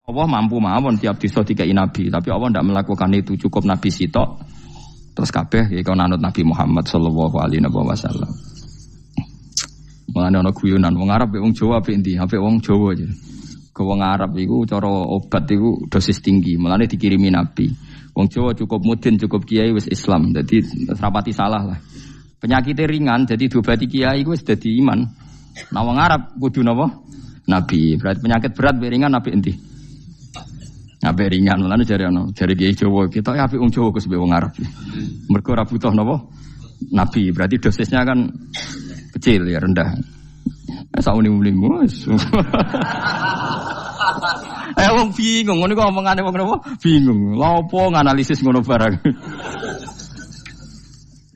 Allah mampu mawon tiap disa dikai nabi, tapi Allah tidak melakukan itu, cukup nabi sitok. Terus kabeh iki kon anut Nabi Muhammad sallallahu alaihi wasallam. Mulane ana guyonan wong Arab wong Jawa apik endi? Apik wong Jawa aja. Ke wong Arab iku cara obat iku dosis tinggi, mulane dikirimi nabi. Wong Jawa cukup mudin, cukup kiai wis Islam. Dadi rapati salah lah. Penyakitnya ringan jadi diobati kiai iku wis dadi iman. Nah wong Arab kudu napa? Nabi. Berarti penyakit berat ringan apik endi? Apik ringan, mulane jare kiai Jawa kita apik wong Jawa Gus wong Arab. Mergo ora butuh napa? Nabi. Berarti dosisnya kan kecil ya, rendah. Sauni-uni mus. Wong bingung, ngono kok omongane wong napa? Bingung. Lha opo nganalisis ngono barang.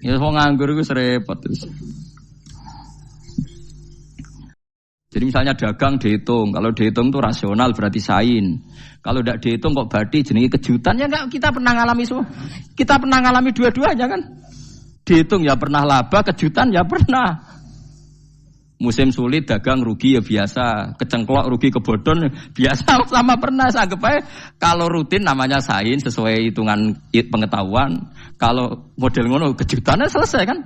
Ya wong nganggur iku repot terus. Jadi misalnya dagang dihitung, kalau dihitung itu rasional berarti sain. Kalau tidak dihitung kok berarti jenenge kejutan ya enggak, kita pernah ngalami semua. Kita pernah ngalami dua-duanya kan. Dihitung ya pernah laba, kejutan ya pernah. Musim sulit dagang rugi ya biasa, kecengklok rugi kebodhon biasa sama pernah. Anggap aja kalau rutin namanya sain sesuai hitungan pengetahuan. Kalau model ngono kejutannya selesai kan.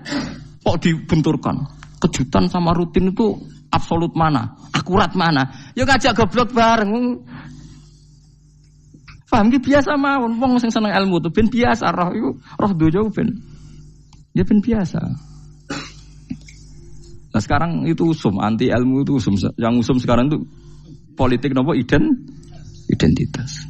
Kok dibenturkan? Kejutan sama rutin itu absolut mana? Akurat mana? Ya ngajak goblok bareng. Paham ki biasa mawon wong sing seneng ilmu tuh ben biasa roh iku roh donya ben. Ya ben biasa. Nah sekarang itu usum, anti ilmu itu usum. Yang usum sekarang itu politik nopo identitas.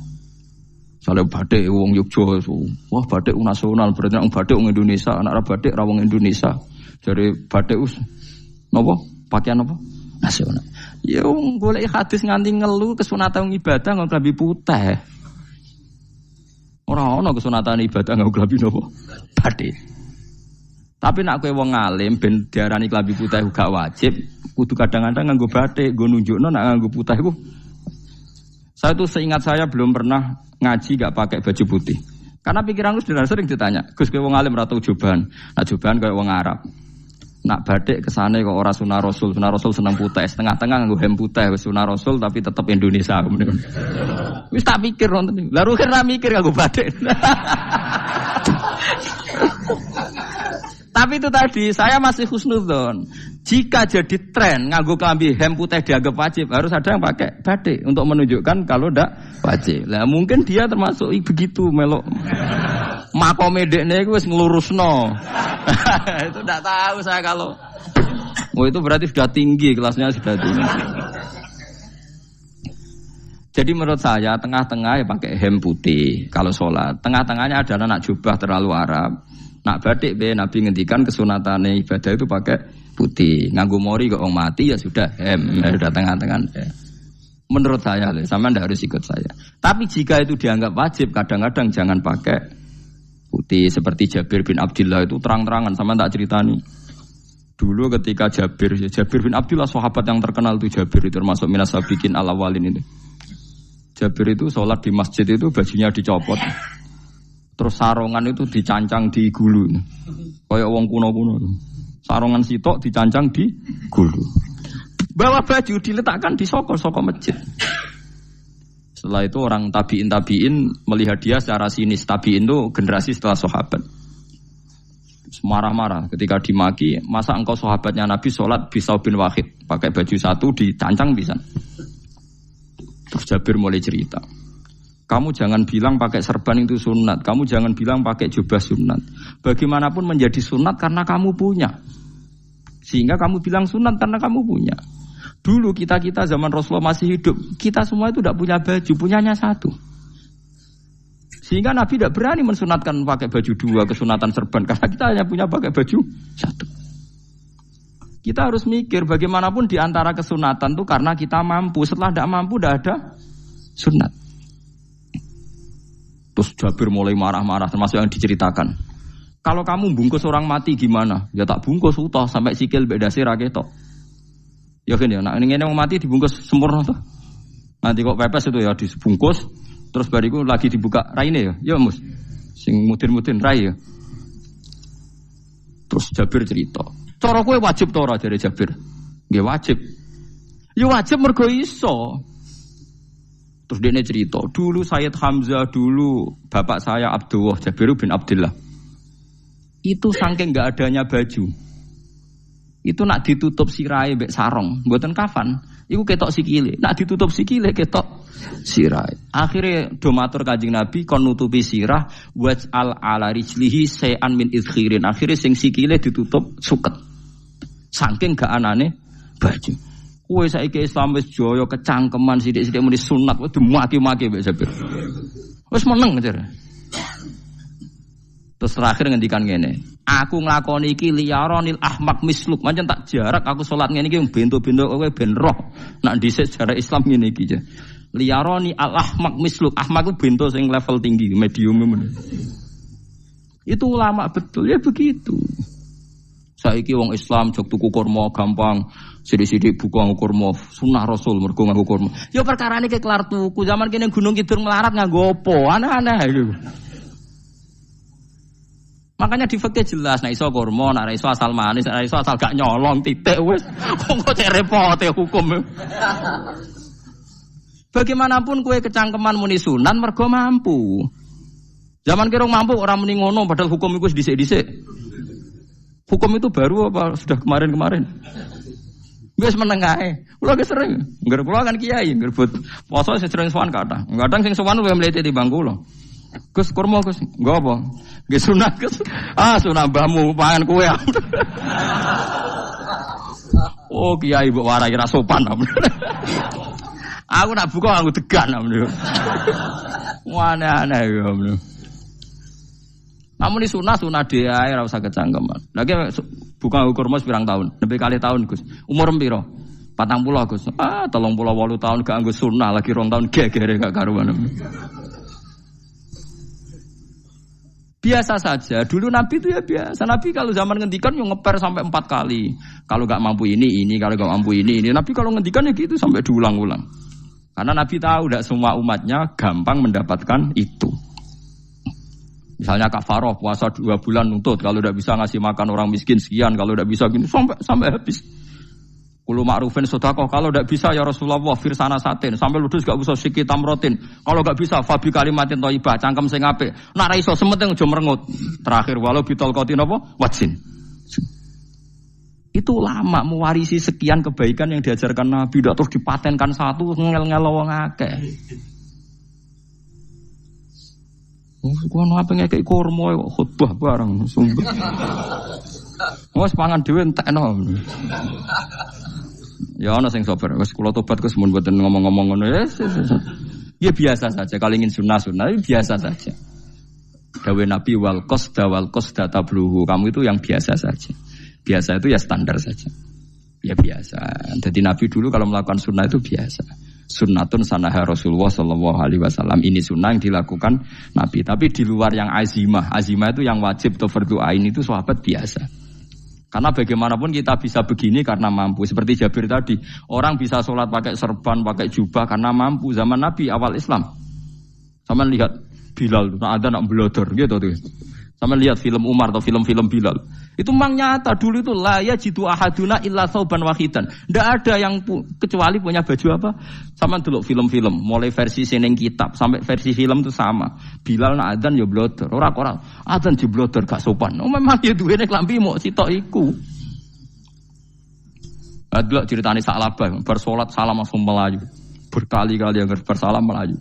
Soalnya batik wong Yogyo, wah batik nasional berarti orang batik wong Indonesia, anak batik ra wong Indonesia. Jadi batik nopo pakaian nopo nasional. Ya wong golek hadis nganti ngelu kesunatan ibadah nggo klambi putih. Ora ana kesunatan ibadah nggo klambi nopo batik. Tapi nak kowe wong alim ben diarani klambi putih gak wajib, kudu kadang-kadang nganggo batik, nggo nunjukno nak nganggo putih iku. Saya tuh seingat saya belum pernah ngaji gak pakai baju putih. Karena pikiranku sering ditanya, Gus kowe wong alim ora tau joban. Nak joban koyo wong Arab. Nak batik kesane kok ora sunah Rasul seneng putih, setengah-tengah nganggo hem putih wis sunah Rasul tapi tetep Indonesia. Wis tak pikir nonton. Lah ruhen ra mikir nganggo batik. Tapi itu tadi, saya masih husnudzon. Jika jadi tren nganggo klambi hem putih dianggap wajib, harus ada yang pakai batik untuk menunjukkan kalau ndak wajib. Lah mungkin dia termasuk begitu melok. Makome dekne iku wis nglurusno. Itu ndak tahu saya kalau. Oh itu berarti sudah tinggi, kelasnya sudah tinggi. Jadi menurut saya tengah-tengah ya pakai hem putih kalau sholat. Tengah-tengahnya ada anak jubah terlalu Arab. Nak batik be Nabi ngendikan kesunatane ibadah itu pakai putih. Nganggo mori kok wong mati ya sudah hem, ya sudah tengah-tengah. Menurut saya, sama ndak harus ikut saya. Tapi jika itu dianggap wajib, kadang-kadang jangan pakai putih. Seperti Jabir bin Abdullah itu terang-terangan, sama tak ceritani. Dulu ketika Jabir bin Abdullah sahabat yang terkenal itu Jabir itu termasuk minas sabiqin al-awwalin itu. Jabir itu sholat di masjid itu bajunya dicopot. Terus sarongan itu dicancang di gulu. Kayak wong kuno-kuno. Sarongan sitok dicancang di gulu. Bawa baju diletakkan di soko masjid. Setelah itu orang tabiin melihat dia secara sinis. Tabiin itu generasi setelah sahabat. Marah-marah ketika dimaki, masa engkau sahabatnya Nabi sholat Bisau bin Wahid. Pakai baju satu dicancang bisa. Terus Jabir mulai cerita. Kamu jangan bilang pakai serban itu sunat. Kamu jangan bilang pakai jubah sunat. Bagaimanapun menjadi sunat karena kamu punya. Sehingga kamu bilang sunat karena kamu punya. Dulu kita zaman Rasulullah masih hidup. Kita semua itu tidak punya baju. Punyanya satu. Sehingga Nabi tidak berani mensunatkan pakai baju dua. Kesunatan serban. Karena kita hanya punya pakai baju satu. Kita harus mikir bagaimanapun di antara kesunatan itu karena kita mampu. Setelah tidak mampu tidak ada sunat. Terus Jabir mulai marah-marah termasuk yang diceritakan. Kalau kamu bungkus orang mati gimana? Ya tak bungkus utuh sampai sikil bedasi raketok. Ya kan ya, nah ini yang mati dibungkus sempurna tuh. Nanti kok pepes itu ya dibungkus terus bariku lagi dibuka raine ya. Ya mus. Sing mudin-mudin rai ya. Terus Jabir cerita. Cara kowe wajib ta ora jare Jabir? Nggih wajib. Ya wajib mergo iso. Terus dia cerita, dulu Sayyid Hamzah, dulu bapak saya Abdullah Jabir bin Abdullah. Itu saking enggak adanya baju. Itu nak ditutup sirahe mbek sarong, mboten kafan. Iku ketok sikile. Nak ditutup sikile ketok sirahe. Akhire do matur Kanjeng Nabi kon nutupi sirah waj'al ala rijlihi shay'an min idkhirin. Akhire sing sikile ditutup suket. Saking gak anane baju. Kowe saiki Islam wis jaya kecangkeman sithik-sithik muni sunat wis dimaki-maki mbek Jabir. Wis meneng jar. Terus terakhir ngendikan ngene, aku nglakoni iki liyaronil ahmak misluk, pancen tak jarak aku salat ngene iki bento-bento kowe ben roh. Nak dhisik sejarah Islam ngene iki. Liyaroni al ahmak misluk, ahmak ku bento sing level tinggi, medium men. Itu ulama betul ya begitu. Saiki wong Islam jog tuku kurma gampang, sithik-sithik buku nganggo kurma, sunah Rasul mergo nganggo kurma. Ya perkarane ke kelar tuku, zaman kene Gunung Kidul melarat nganggo apa? Aneh-aneh iku. Makanya di fikih jelas, nek iso kurma, nek iso asal manis, nek iso asal gak nyolong titik wis. Kok cek repot ya hukum. Bagaimanapun kue kecangkeman muni sunan mergo mampu. Zaman kira mampu orang muni ngono padahal hukum iku wis dhisik-dhisik. Hukum itu baru apa sudah kemarin-kemarin? Wis meneng ae. Kula ge sering, ngger kula kan kiai, ngger poso sering sowan kathah. Kadang sing sowan luwih mlete timbang kula. Gus kurma Gus, nggo apa? Nggih sunat Gus. Ah sunah mbahmu pangan kowe. Oh kiai mbok warai ra sopan. Aku nak buka aku tegan. Aneh-aneh ya. Namun ini sunah dia ora usah kecangkeman. Lagi buka kurma pirang tahun, lebih kali tahun Gus. Umur piro? 40 Gus. 38 tahun gak anggo sunah lagi 2 tahun gegere gak karuan. Biasa saja. Dulu Nabi itu ya biasa. Nabi kalau zaman ngendikan yang ngeper sampai 4 kali. Kalau gak mampu ini, kalau gak mampu ini. Nabi kalau ngendikan ya gitu sampai diulang-ulang. Karena Nabi tahu tidak semua umatnya gampang mendapatkan itu. Misalnya kafaroh puasa 2 bulan nuntut, kalau tidak bisa ngasih makan orang miskin sekian, kalau tidak bisa gini sampai habis. Kulo ma'rufin sedekah, kalau tidak bisa ya Rasulullah firsana satin, sampai ludus gak usah sikit tamrotin. Kalau gak bisa fabi kalimatin thayyibah, cangkem sing apik. Nek ra iso sementing aja merengut. Terakhir walau bitol qatin apa? Wajin. Itu ulama mewarisi sekian kebaikan yang diajarkan Nabi, tidak terus dipatenkan satu ngel-ngel wong akeh. Kau apa ngekek kurma khutbah bareng sumpah. Wes pangan dhewe entekno. Ya ana sing sabar. Wes kula tobat Gus mun mboten ngomong-ngomong ngono. Ya biasa saja kalau ingin sunah-sunah biasa saja. Dawe Nabi wal qasda tabluhu. Kamu itu yang biasa saja. Biasa itu ya standar saja. Ya biasa. Jadi Nabi dulu kalau melakukan sunnah itu biasa. Sunnatun sanaha Rasulullah sallallahu alaihi wasallam. Ini sunnah yang dilakukan Nabi. Tapi di luar yang azimah. Azimah itu yang wajib atau fardhu ain itu sahabat biasa. Karena bagaimanapun kita bisa begini karena mampu. Seperti Jabir tadi, orang bisa sholat pakai serban, pakai jubah karena mampu. Zaman Nabi awal Islam. Sama lihat Bilal, ada nak belodor gitu tuh. Sama lihat film Umar atau film-film Bilal. Itu memang nyata dulu itu la yajidu ahaduna illa thawban wahidan. Enggak ada yang kecuali punya baju apa? Sama dulu film-film, mulai versi seneng kitab sampai versi film itu sama. Bilal nak adzan ya blodor, ora adzan di blodor gak sopan. Oh memang ya duwene klambi mok sitok iku. Adlok ceritane Sa'labah bar salat salam langsung melayu. Berkali-kali yang bersalam melayu.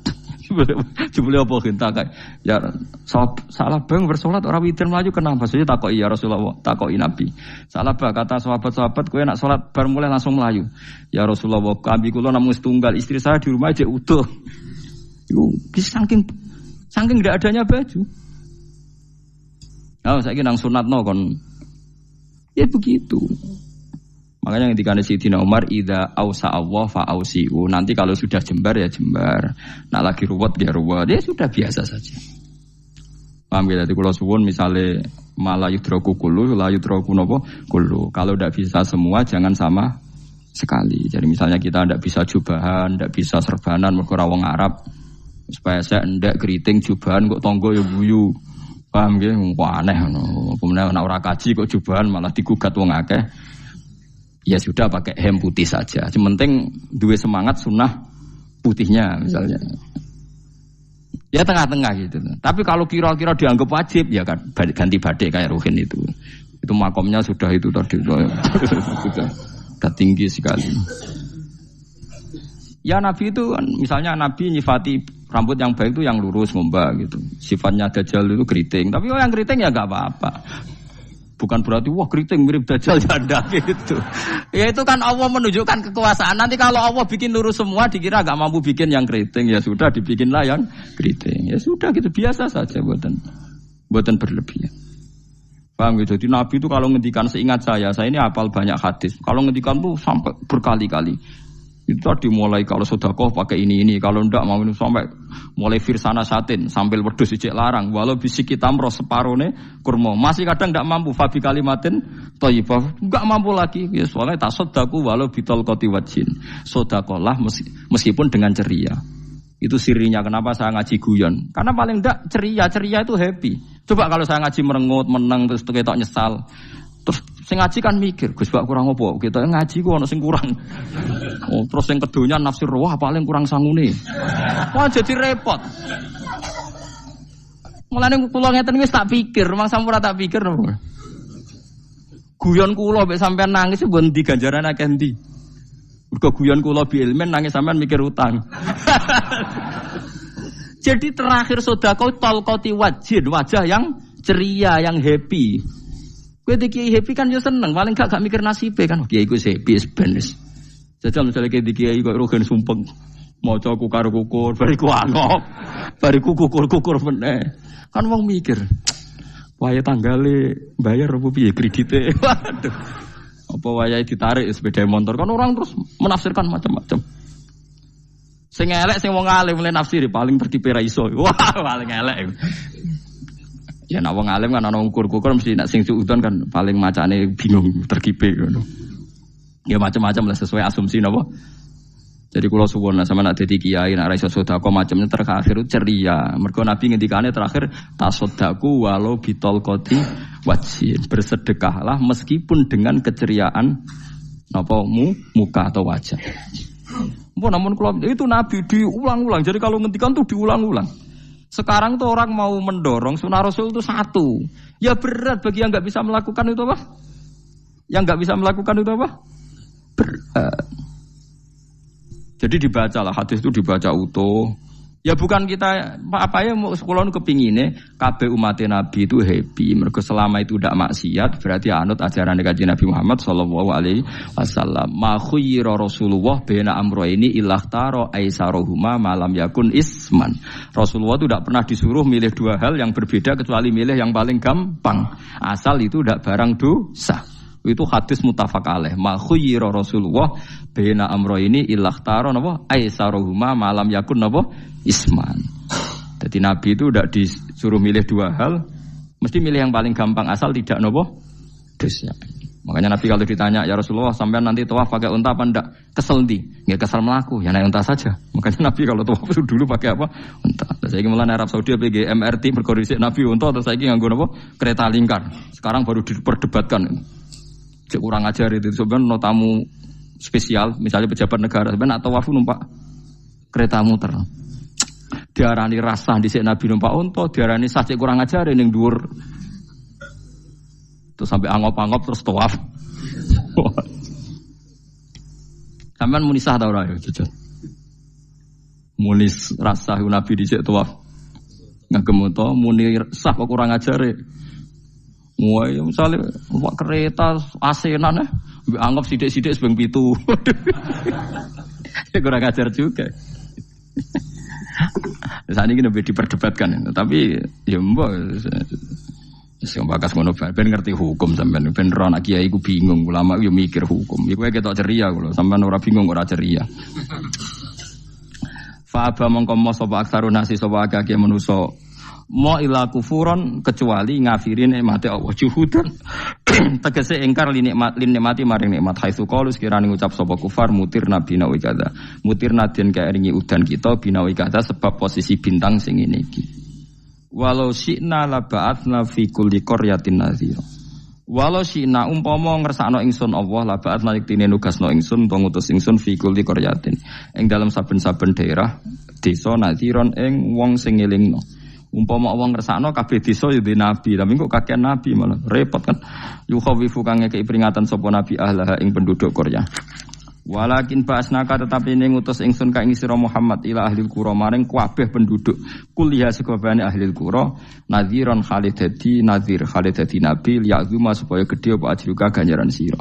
Jebule apa gentak kae. Ya salah bang bersolat ora witir mlayu kenapa? Saya takoki ya Rasulullah, takoki Nabi. Salah bah kata sahabat-sahabat kowe nak salat bar mulai langsung mlayu. Ya Rasulullah, kami kula namung setunggal, istri saya di rumah aja utuh. Iku saking ndak adanya baju. Oh, saiki nang sunatno kon. Ya begitu. Makanya ketika Sayyidina Umar idza ausa Allah fa ausiu. Nanti kalau sudah jembar ya jembar. Nak lagi ruwet ya ruwet. Ya sudah biasa saja. Paham ya? Jadi kalau suwun misalnya malah yudraku kullu, la yudraku napa kullu. Kalau tidak bisa semua jangan sama sekali. Jadi misalnya kita tidak bisa jubahan, tidak bisa serbanan mergo wong Arab. Supaya saya ndak keriting jubahan kok tonggo ya guyu. Paham nggih? Aneh ngono. Kemudian nek ora kaji kok jubahan malah digugat wong akeh. Ya sudah pakai hem putih saja. Yang penting dua semangat sunnah putihnya misalnya. Ya tengah-tengah gitu. Tapi kalau kira-kira dianggap wajib ya kan ganti badai kayak Ruhin itu. Itu makomnya sudah itu tadi sudah tinggi sekali. Ya Nabi itu misalnya Nabi nyifati rambut yang baik itu yang lurus ngomba gitu. Sifatnya Dajjal itu keriting. Tapi yang keriting ya enggak apa-apa. Bukan berarti wah keriting mirip Dajjal janda gitu. Ya itu kan Allah menunjukkan kekuasaan. Nanti kalau Allah bikin lurus semua dikira enggak mampu bikin yang keriting, ya sudah dibikinlah yang keriting. Ya sudah gitu biasa saja buatan berlebihan. Paham gitu. Jadi Nabi itu kalau ngendikan seingat saya ini hafal banyak hadis. Kalau ngendikan tuh sampai berkali-kali. Itu tadi mulai kalau sedekah pakai ini, kalau ndak mau ini sampai mulai firsana satin sambil wedhus ijek larang walau bisi kita meroh separone kurma masih kadang ndak mampu fabi kalimatin thayyibah enggak mampu lagi ya soalnya tak sedekah walau bitol qoti wajin sedekahlah meskipun dengan ceria. Itu sirinya kenapa saya ngaji guyon karena paling ndak ceria itu happy. Coba kalau saya ngaji merengut menang terus ketok nyesal terus sing ngaji kan mikir, Gus Pak kurang apa? Kita ngaji ku ono sing kurang. Oh, terus sing kedonya nafsir wah paling kurang sangune. Wah jadi repot. Mulane kula ngeten wis tak pikir, mang sampun tak pikir. Guyon kula mek sampean nangis mbon ndi ganjaran akeh ndi. Mergo guyon kula bi ilmen nangis sampean mikir utang. Jadi terakhir sedekah talqati wajah yang ceria, yang happy. Kowe iki happy kan yo seneng, paling gak mikir nasibe kan. Kiai iku happy sebenes. Jajal misale kiai kok rogen sumpeng. Maca kukar kukur, bariku angop. Bariku kukur meneh. Kan wong mikir. Wayahe tanggale bayar apa piye kredite. Waduh. Apa wayahe ditarik sepeda motor kan orang terus menafsirkan macam-macam. Sing elek sing wong alim mulai nafsiri paling tertipe ra iso. Wah, paling elek. Ya nek wong alim kan ana ukur-ukur mesti nek sing suudon kan paling macane bingung terkipe ngono. Ya macam-macam lah sesuai asumsi napa. Jadi kula suwun sama nek dadi kiai nek ra iso sedekah macamnya terakhir ceria. Mergo Nabi ngendikane terakhir tasaddaku walau bitol qoti wajhin. Bersedekahlah meskipun dengan keceriaan napa muka atau wajah. Namun kalau itu Nabi diulang-ulang. Jadi kalau ngendikan tuh diulang-ulang. Sekarang tuh orang mau mendorong sunnah Rasul itu satu. Ya berat bagi yang nggak bisa melakukan itu apa? Yang nggak bisa melakukan itu apa? Berat. Jadi dibacalah hadis itu dibaca utuh. Ya bukan kita apa ya sekolah kepingine kabeh umat Nabi itu happy. Mergo selama itu tidak maksiat berarti anut ajaran Kanjeng Nabi Muhammad sallallahu alaihi wasallam. Ma khuyira Rasulullah baina amrayni ilakhtara aisarohuma malam yakun isman. Rasulullah itu tidak pernah disuruh milih dua hal yang berbeda kecuali milih yang paling gampang. Asal itu tidak barang dosa. Itu hadis muttafaq alaih. Ma khuyira Rasulullah baina amrayni ilakhtara napa aisarohuma malam yakun napa isman. Jadi Nabi itu tidak disuruh milih dua hal, mesti milih yang paling gampang asal tidak nopo dosa. Makanya Nabi kalau ditanya ya Rasulullah sampean nanti tawaf pakai unta apa enggak? Kesel ndi? Enggak kesel melaku, ya naik unta saja. Makanya Nabi kalau tawaf dulu pakai apa? Unta. Saya ingin mulai Arab Saudi pakai MRT berkoordinasi Nabi unta atau saya ingin nganggo nopo? Kereta lingkar. Sekarang baru diperdebatkan. Cek kurang ajar itu sebenarnya tamu spesial, misalnya pejabat negara sebenarnya atau tawaf numpak kereta muter. Diarani rasah dhisik Nabi numpak unta, diarani sah cek kurang ajar ning dhuwur. Terus sampai angop-angop terus tawaf. Sampeyan muni sah ta ora ya, jujur. Muni rasah Nabi dhisik tawaf. Ngagem unta muni sah kok kurang ajar. Wah, misalnya numpak kereta asenan anggap sithik-sithik sebeng 7. Kurang ajar juga. Saat ini lebih diperdebatkan, tapi ya mbak, sing bakas ngono ben ngerti hukum sampean, ben ora anak kiai iku bingung, ulama yo mikir hukum. Iku ketok ceria kula, sampean ora bingung ora ceria. Fa aba mongko mo sapa aksarun nasi sapa akeh manusa mo ila kufuron kecuali ngafirin nikmate Allah juhudan tegese ingkar li nikmati maring nikmat haitsu qalu sekirane ngucap sapa kufar mutir nabi nawi kada mutir nadien kaeringi udan kita binawi kada sebab posisi bintang sing ngene iki walau syi'na la ba'atsna fi kulli qaryatin nadhira Walau sina umpama ngersakno ingsun Allah la ba'at nalik tine nugasno ingsun utawa ngutus ingsun fi kulli qaryatin ing dalam saben-saben daerah desa nadhiron ing wong sing ngelingno. Umpama wong ngersakno kabeh desa ya nabi, tapi kok kakek nabi malah repot kan. Yukhawifu kang ngekeki peringatan sapa nabi ahlaha ing penduduk Qaryah. Walakin ba'asnaka tetapi ning ngutus ingsun ka ing sira Muhammad ila ahli qura maring kabeh penduduk kuliah sekabehane ahli qura nadhiron khalidati nadhir khalidati nabi liya'zuma supaya gedhe apa ajruka ganjaran sira.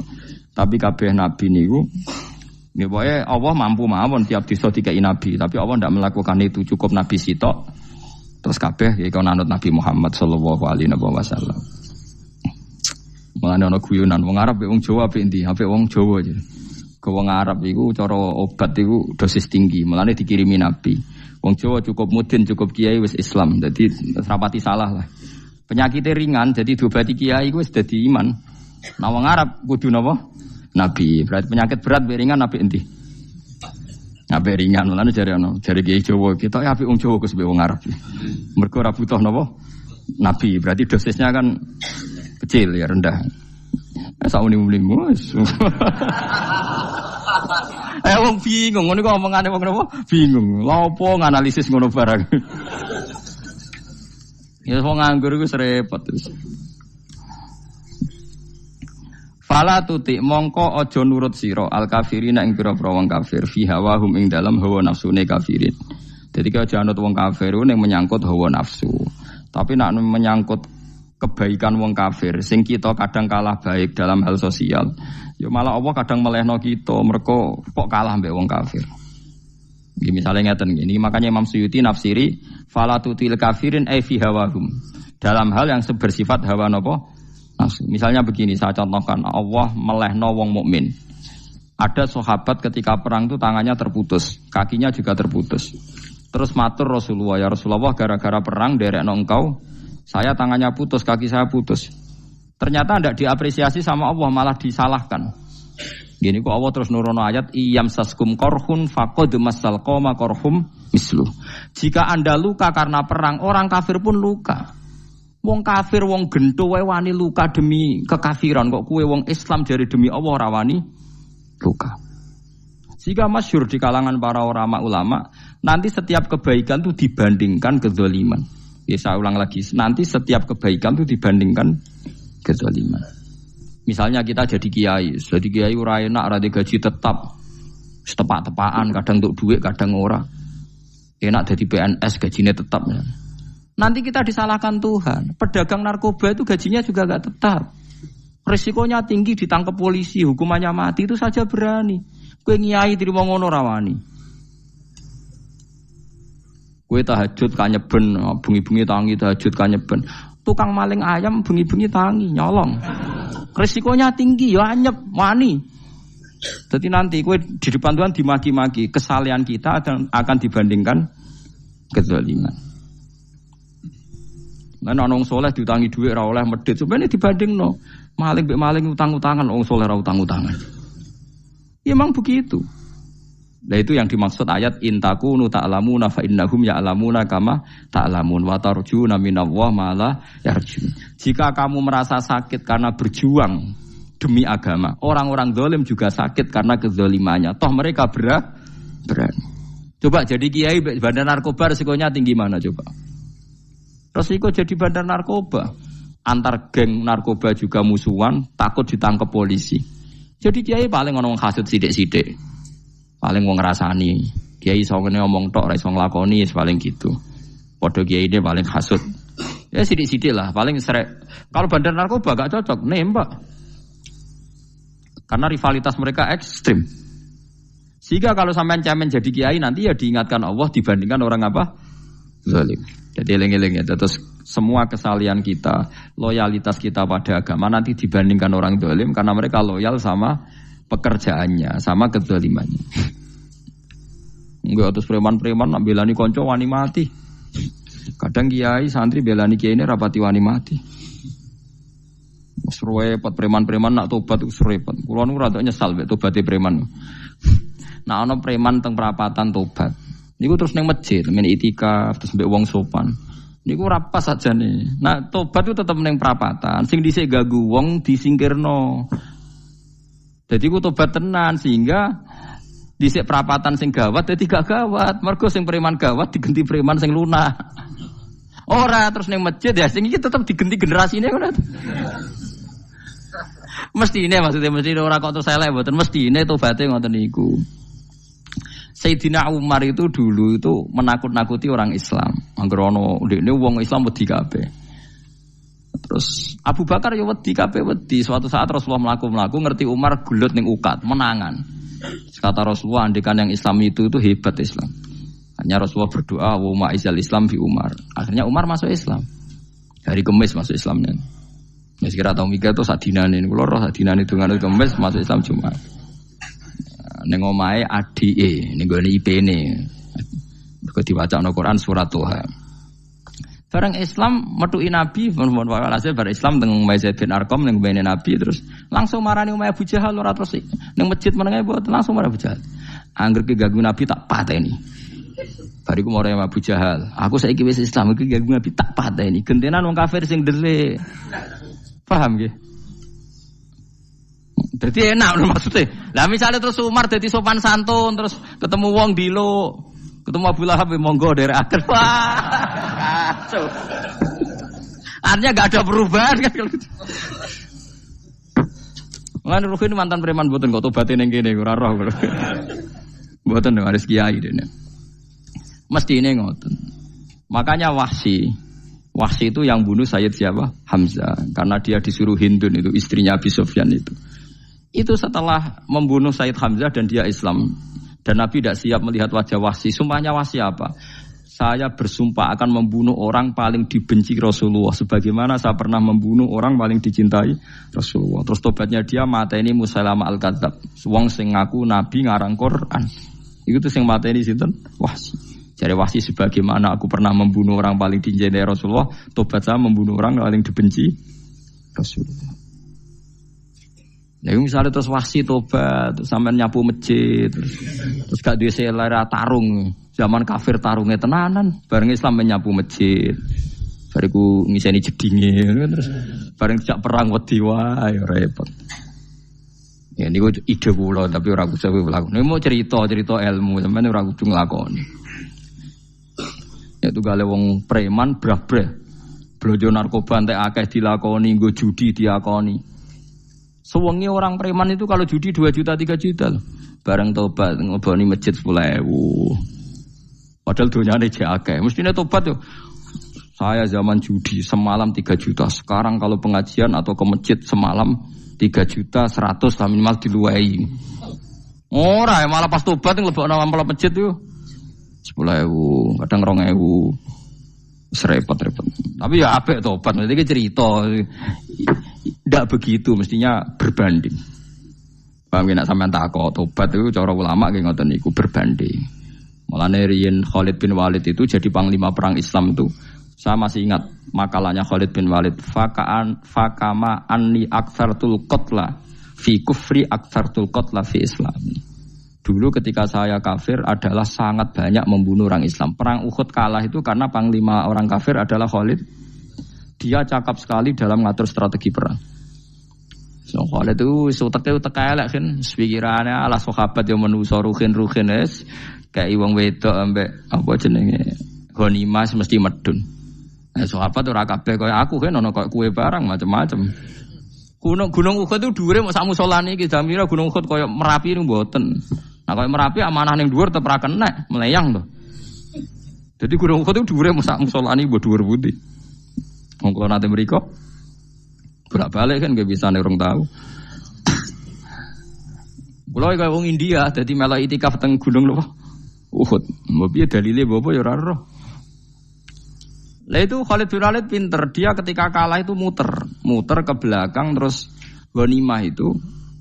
Tapi kabeh nabi niku nggih pokoke Allah mampu mawon tiap desa dikai nabi, tapi Allah ndak melakukan itu, cukup nabi sitok. Terus kabeh iki ana anut Nabi Muhammad sallallahu alaihi wasallam. Mulane ana guyonan wong Arab wong Jawa apik endi? Apik wong Jawa aja. Ke wong Arab iku cara obat iku dosis tinggi, mulane dikirimi nabi. Wong Jawa cukup mudin, cukup kiai wis Islam. Dadi rapati salah lah. Penyakitnya ringan jadi diobati kiai iku wis dadi iman. Nah wong Arab kudu napa? Nabi. Berarti penyakit berat be ringan apik endi? Apik ringan, mulane jare kiai Jawa kita apik wong Jawa Gus be wong Arab. Mergo ora butuh napa? Nabi. Berarti dosisnya kan kecil ya, rendah. Sauni-unimu. Wong bingung, ngono kok omongane wong napa? Bingung. Lha opo nganalisis ngono barang. Ya wong nganggur iku repot terus. Fala tuti mongko aja nurut sira al kafirina ing pira-pira wong kafir fi hawahum ing dalam hawa nafsune kafirin. Dadi kaya aja anut wong kafir ning menyangkut hawa nafsu. Tapi nek menyangkut kebaikan wong kafir sing kita kadang kalah baik dalam hal sosial ya malah Allah kadang melehno kita mergo kok kalah mbek wong kafir. Nggih misale ngeten ngene makanya Imam Suyuti nafsiri fala tutil kafirin ai fi hawahum dalam hal yang bersifat hawa napa nafsu. Misalnya begini saya contohkan Allah melehno wong mukmin. Ada sahabat ketika perang itu tangannya terputus, kakinya juga terputus. Terus matur Rasulullah, ya Rasulullah gara-gara perang derekno engkau saya tangannya putus, kaki saya putus. Ternyata tidak diapresiasi sama Allah, malah disalahkan. Gini kok Allah terus nurono ayat iyam saskum korhun faqad masal qoma korhum mislu. Jika Anda luka karena perang, orang kafir pun luka. Wong kafir, wong gento wae wani luka demi kekafiran, kok kue wong Islam jari demi Allah ora wani luka. Jika masyhur di kalangan para ulama, nanti setiap kebaikan itu dibandingkan kezaliman. Ya saya ulang lagi, nanti setiap kebaikan itu dibandingkan kezaliman. Misalnya kita jadi kiai ora enak, ora gaji tetap, setepak-tepaan, kadang untuk duit, kadang ora. Enak jadi PNS, gajinya tetap. Ya. Nanti kita disalahkan Tuhan. Pedagang narkoba itu gajinya juga enggak tetap. Risikonya tinggi, ditangkap polisi, hukumannya mati, itu saja berani. Kowe nyai terima ngono rawani. Kowe tahajud kanyeben, bengi-bengi tangi tahajud kanyeben. Tukang maling ayam bengi-bengi tangi nyolong. Risikonya tinggi ya anyep wani. Jadi nanti kowe di depan Tuhan dimaki-maki, kesalahan kita akan dibandingkan kezaliman. Lan ana wong saleh diutangi dhuwit ora oleh medhit, sebenarnya dibandingno. Maling mbek maling utang-utangan, wong saleh ora utang-utangan. Ya memang begitu. Nah itu yang dimaksud ayat intakunu ta'lamuna fa innahum ya'lamuna kama ta'lamun wa tarjuna minallah ma la yarjun. Jika kamu merasa sakit karena berjuang demi agama, orang-orang zalim juga sakit karena kezalimannya. Toh mereka berani. Coba jadi kiai bandar narkoba resikonya tinggi mana coba? Resiko jadi bandar narkoba. Antar geng narkoba juga musuhan, takut ditangkap polisi. Jadi kiai paling ono hasud sithik-sithik. Paling wong ngrasani, kiai iso ngene ngomong tok ora iso nglakoni paling gitu. Padha kiai ini paling hasud. Ya sithik-sithik lah, paling serek. Kalau bandar narkoba gak cocok, nembak. Karena rivalitas mereka ekstrim. Sehingga kalau sampean cemen jadi kiai nanti ya diingatkan Allah dibandingkan orang apa? Zalim. Jadi eling-eling ya. Terus semua kesalahan kita, loyalitas kita pada agama nanti dibandingkan orang zalim karena mereka loyal sama pekerjaannya, sama kezalimannya. Enggak terus preman-preman nak belani konco wani mati. Kadang kiai santri belani kiai ini rapati wani mati. Repot preman-preman nak tobat repot. Kulo niku rada nyesal mek tobaté preman. Nah ana preman teng perapatan tobat. Niku terus ning masjid, men itikaf terus mbek wong sopan. Niku ora pas sajane. Nah, tobat itu tetep ning prapatan. Sing dhisik ganggu wong disingkirno. Jadi ku tobat tenan sehingga dhisik prapatan sing gawat dadi gak gawat. Mergo sing preman gawat diganti preman sing lunah. Ora terus ning masjid ya sing iki tetep diganti generasine ngono. Mestine maksudnya mesti ora kok terus elek mboten mestine tobaté ngoten niku. Sayyidina Umar itu dulu itu menakut-nakuti orang Islam. Angger ono ndekne wong Islam wedi kabeh. Terus Abu Bakar ya wedi kabeh wedi. Suatu saat Rasulullah mlaku-mlaku ngerti Umar gulut ning ukat, menangan. Kata Rasulullah andikan yang Islam itu hebat Islam. Hanya Rasulullah berdoa wa ma'izal Islam fi Umar. Akhirnya Umar masuk Islam. Hari Kamis masuk Islamnya. Wis kira tau mikir to sadinane kula roh sadinane dongane Kamis masuk Islam Jumat. Ning omahe adike ning gone IP-ne. Kok diwacana Quran surat Toha. Bareng Islam metuki Nabi, mohon walhasil bareng Islam teng Zaid bin Arqam ning mbene Nabi terus langsung marani omahe Abu Jahal ora terus ning masjid menenge mboten langsung marani Abu Jahal. Angger ki ganggu Nabi tak pateni. Bariku marani Abu Jahal. Aku saiki wis Islam iki ganggu Nabi tak pateni. Gentenan wong kafir sing delik. Paham nggih? Jadi enak maksudnya. Lah misalnya terus Umar jadi sopan santun terus ketemu wong dilo, ketemu Abu Lahab monggo dari akhir. Wah. Artinya enggak ada perubahan kan kalau gitu. Lan Ruhin mantan preman mboten kok tobaté ning kene ora roh kok. Mboten harus kiai dene. Mestine ngoten. Makanya Wahsy itu yang bunuh Sayyid siapa? Hamzah. Karena dia disuruh Hindun itu istrinya Abi Sufyan itu. Itu setelah membunuh Sayyid Hamzah dan dia Islam. Dan Nabi tidak siap melihat wajah Wahsy. Sumpahnya Wahsy apa? Saya bersumpah akan membunuh orang paling dibenci Rasulullah. Sebagaimana saya pernah membunuh orang paling dicintai Rasulullah. Terus tobatnya dia mateni Musailamah al-Kadzab. Wong sing ngaku Nabi ngarang Quran. Itu tuh sing mateni sinten? Wahsy. Jadi Wahsy sebagaimana aku pernah membunuh orang paling dicintai Rasulullah. Tobat saya membunuh orang paling dibenci Rasulullah. Ya misalnya terus Wahsy tobat, terus sampean nyapu masjid, terus gak duwe selera tarung, zaman kafir tarungnya tenanan, bareng Islam menyapu masjid, bariku ngiseni jedinge, terus bareng tidak perang wedi wae repot. Ya niku ide kula tapi ora kudu mlaku. Nek mau cerita ilmu, sampean ora kudu nglakoni. Ya tugale wong preman brah-brah. Blojo narkoba entek akeh dilakoni, nggo judi diakoni. Sewengi orang preman itu kalau judi 2 juta 3 juta loh. Bareng tobat ngoboni masjid 10.000. Padahal donyane jek akeh. Mestine tobat yo. Saya zaman judi semalam 3 juta. Sekarang kalau pengajian atau ke masjid semalam 3 juta 100 lah minimal diluwei. Ora malah pas tobat nglebokno amplop masjid yo 10.000, kadang 2.000. Repot-repot. Tapi ya apik tobat, maksudnya cerita. Tidak begitu, mestinya berbanding. Paham nak sampean takok tobat itu cara ulama nggih ngoten niku berbanding. Mulane riyen Khalid bin Walid itu jadi panglima perang Islam itu. Saya masih ingat makalahnya Khalid bin Walid, fakama anni aktsartul qatla fi kufri aktsartul qatla fi Islam. Dulu ketika saya kafir adalah sangat banyak membunuh orang Islam. Perang Uhud kalah itu karena panglima orang kafir adalah Khalid. Dia cakap sekali dalam ngatur strategi perang. So Khalid itu utek elek kan. Pikirannya ala sahabat yang menuso ruhin es. Kayak wong wedok ambek apa jenenge ghanimah mesti medun. Nah, sahabat ora kabeh kaya aku kan ono kaya kue barang macam-macam. Gunung Uhud itu dhuwure mok sak musolane iki jamira Gunung Uhud kaya Merapi niku mboten. Nah kalau Merapi amanah ning dhuwur tetep ra kenek, meleyang to. Jadi Gunung Uhud itu dhuwure sak musolani mbok dhuwur putih. Wong kula nate mriko bolak-balik kan gak bisa nerung tahu. Kula kaya wong India dadi melok itikaf teng Gunung lho. Uhud. Mbok piye dalile apa ya ora roh. Lah itu Khalid bin Walid pinter, dia ketika kalah itu muter ke belakang terus ghanimah itu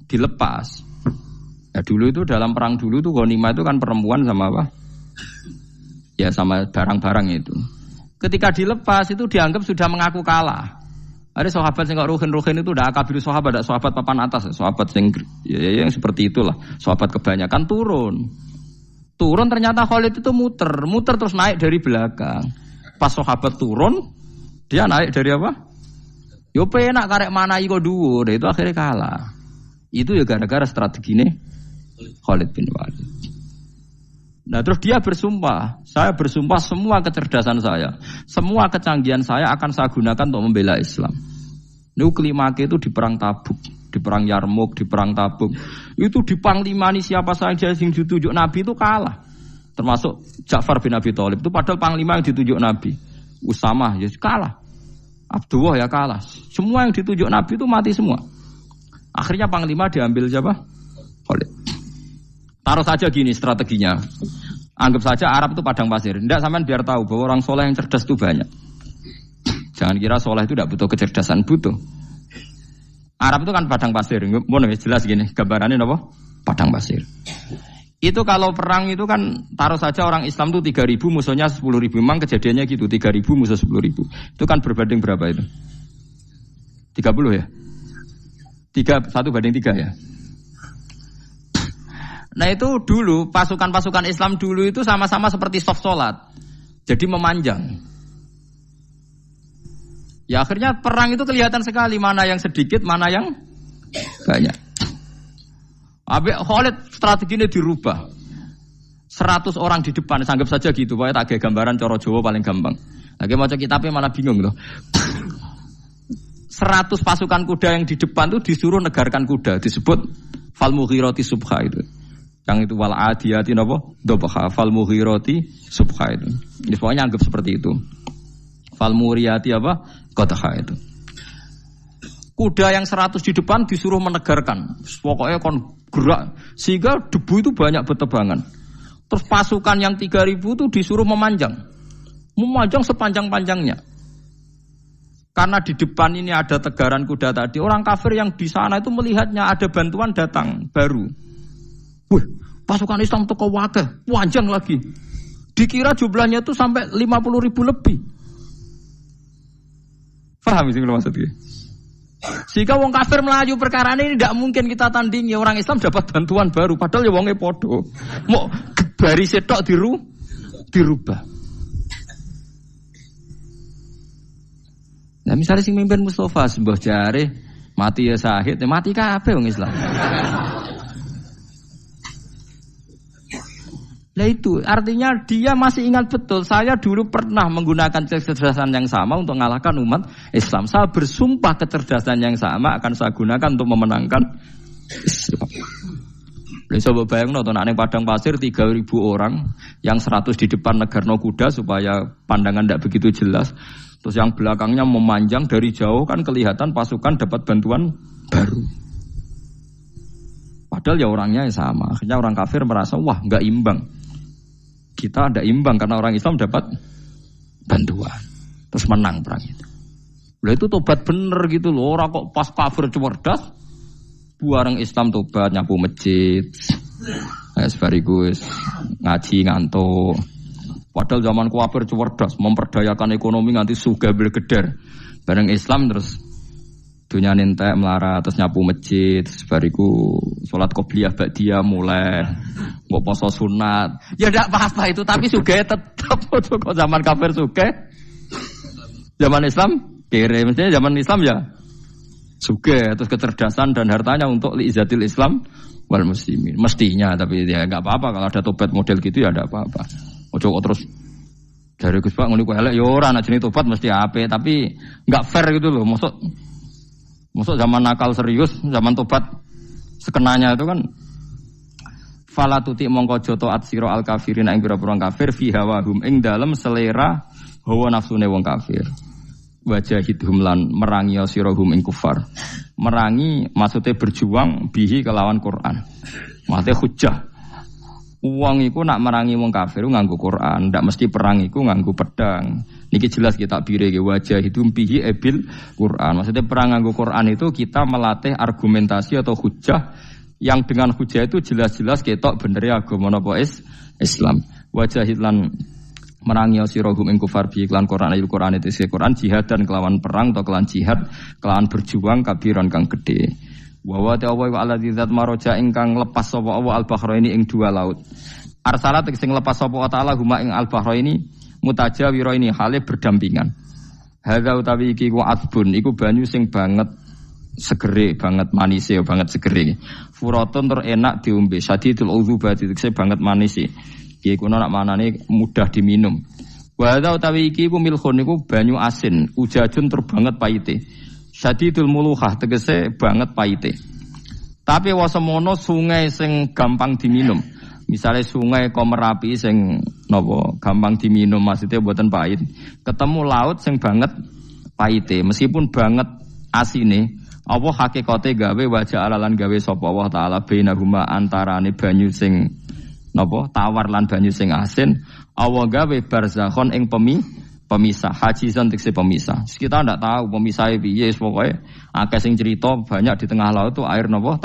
dilepas. Ya dulu itu dalam perang dulu tuh ghanimah itu kan perempuan sama apa? Ya sama barang-barang itu. Ketika dilepas itu dianggap sudah mengaku kalah. Ada sahabat yang kok ruhin itu udah akabiru sahabat, ada sahabat papan atas, sahabat yang seperti itulah. Sahabat kebanyakan turun ternyata Khalid itu muter terus naik dari belakang. pas sahabat turun, dia naik dari apa? Yo penak karek manai kok dhuwur, itu akhirnya kalah. Itu ya gara-gara strategi ini Khalid bin Walid. Nah terus dia bersumpah, saya bersumpah semua kecerdasan saya, semua kecanggihan saya akan saya gunakan untuk membela Islam. Nuklimake itu di perang Tabuk, di perang Yarmuk, di perang Tabuk. Itu di panglimani siapa saja yang ditunjuk Nabi itu kalah. Termasuk Ja'far bin Abi Thalib itu padahal panglima yang ditunjuk Nabi. Usamah ya kalah. Abdullah ya kalah. Semua yang ditunjuk Nabi itu mati semua. Akhirnya panglima diambil siapa? Khalid. Taruh saja gini strateginya. Anggap saja Arab itu padang pasir. Tidak sampean biar tahu bahwa orang soleh yang cerdas itu banyak. Jangan kira soleh itu tidak butuh kecerdasan, butuh. Arab itu kan padang pasir. Mau jelas gini, gambarannya apa? Padang pasir. Itu kalau perang itu kan taruh saja orang Islam itu 3.000 musuhnya 10.000. Memang kejadiannya gitu, 3.000 musuh 10.000. Itu kan berbanding berapa itu? 30 ya? 1 banding 3 ya? Nah itu dulu, pasukan-pasukan Islam dulu itu sama-sama seperti soft sholat. Jadi memanjang. Ya akhirnya perang itu kelihatan sekali mana yang sedikit, mana yang banyak. Habis Khalid strateginya dirubah. 100 orang di depan, anggap saja gitu. Pokoknya tak kayak gambaran coro Jawa paling gampang. Lagi mau kitabnya malah bingung loh. 100 pasukan kuda yang di depan itu disuruh negarkan kuda. Disebut fal mughirati subha itu. Yang itu wal adiyati napa? Dobha fal mughirati subha itu. Jadi pokoknya anggap seperti itu. Fal muriyati apa? Qadha itu. Kuda yang 100 di depan disuruh menegarkan. Pokoknya kon gerak sehingga debu itu banyak bertebangan. Terus pasukan yang 3.000 itu disuruh memanjang. Memanjang sepanjang-panjangnya. Karena di depan ini ada tegaran kuda tadi, orang kafir yang di sana itu melihatnya ada bantuan datang baru. Wih, pasukan Islam itu kewakeh, panjang lagi. Dikira jumlahnya itu sampai 50.000 lebih. Paham sih kalau maksudnya? Sehingga wong kafir melaju perkara ini tidak mungkin kita tandingi. Orang Islam dapat bantuan baru, padahal ya wongnya podo. Mau baris setok dirubah. Nah misalnya sing mimpin Mustafa sembah jare mati ya sahid, mati kabeh wong Islam. Nah itu artinya dia masih ingat betul. Saya dulu pernah menggunakan kecerdasan yang sama untuk mengalahkan umat Islam. Saya bersumpah kecerdasan yang sama akan saya gunakan untuk memenangkan Islam. Lalu coba bayangin nonton ning padang pasir 3.000 orang yang 100 di depan negarno kuda supaya pandangan tidak begitu jelas. Terus yang belakangnya memanjang dari jauh kan kelihatan pasukan dapat bantuan baru. Padahal ya orangnya sama. Akhirnya orang kafir merasa wah nggak imbang. Kita ada imbang karena orang Islam dapat bantuan. Terus menang perang itu. Lah itu tobat bener gitu loh. Orang kok pas kafir cerdas, buareng Islam tobat nyapu masjid. Sebarigus ngaji ngantuk. Padahal zaman kafir cerdas, memperdayakan ekonomi nganti sugih belgeder. Bareng Islam terus dunia nentek melarat, terus nyapu masjid, sebariku sholat qobliyah ba'diyah mulai, mau poso sunat. Ya tidak apa-apa itu, tapi sugih tetap. Kok zaman kafir sugih, zaman Islam kere, mestinya zaman Islam ya sugih, terus kecerdasan dan hartanya untuk liizatil Islam wal muslimin. Mestinya, tapi ya nggak apa-apa kalau ada tobat model gitu ya tidak apa-apa. Ojo terus dari Gus Pak ngene ku elek ya ora ana jenenge tobat mesti apik, tapi enggak fair gitu loh. Maksud zaman nakal serius, zaman tobat sekenanya itu kan fala tuti mongko aja taat sira al kafirin ing pira-pira kafir fi hawahum ing dalem selera hawa nafsune wong kafir. Wajahidhum lan merangi sirahum ing kufar. Merangi maksudnya berjuang bihi kelawan Quran. Maksudnya hujjah. Uang iku nak merangi wong kafir nganggo Quran, ndak mesti perang iku nganggo pedang. Niki jelas kita bire ge wajah itu bihi ebil Quran. Maksudnya perang nganggo Quran itu kita melatih argumentasi atau hujah yang dengan hujah itu jelas-jelas ketok bener agama napa Islam. Wajah lan merangi sirahum ing kufar bi iklan Quran ayat Quran itu Quran jihad dan kelawan perang atau kelawan jihad kelawan berjuang kabiran kang gede. Wa wa ta'ala wa alladzi zat maraja ingkang lepas sapa Allah al-bahraini ing dua laut. Arsalat sing lepas sapa ta'ala huma ing al-bahraini mutajawira ini hale berdampingan. Hadza utawi iki ku adbun iku banyu sing banget segere banget manis ya banget segere. Furatun tur enak diombe sadidul udzubati tekse banget manis e. Iki kuno nak manane mudah diminum. Wa hadza utawi iki ku milkhun iku banyu asin, ujajun tur banget paite. Sadidul muluhah tegese banget paite. Tapi wasemono sungai sing gampang diminum. Misalnya sungai Komerapi sing napa gampang diminum maksudnya mboten pahit. Ketemu laut sing banget pahite meskipun banget asine. Allah hakikate gawe wajah alalan gawe sapa Allah taala bainahuma antarane banyu sing napa tawar lan banyu sing asin. Allah gawe barzakhon ing pemisah hajizan tekse pemisah. Kita ndak tahu pemisahnya piye pokoke akeh sing cerita banyak di tengah laut itu air napa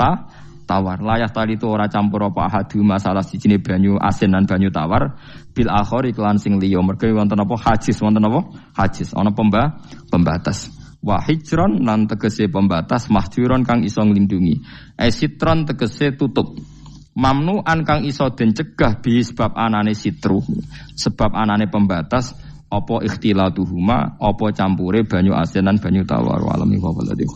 tawar. Layak tali itu ora campur apa hadu masalah sijine banyu asin lan banyu tawar bil akhir iklan sing liya mergo wonten apa hajiz wonten apa hajiz ana pembatas. Wa hijron lan tegese pembatas mahjuron kang iso nglindungi. Esitron tegese tutup. Mamnuan kang iso den cegah bi sebab anane sitru. Sebab anane pembatas apa ikhtilatuhuma apa campure banyu asin lan banyu tawar walami wa waladi.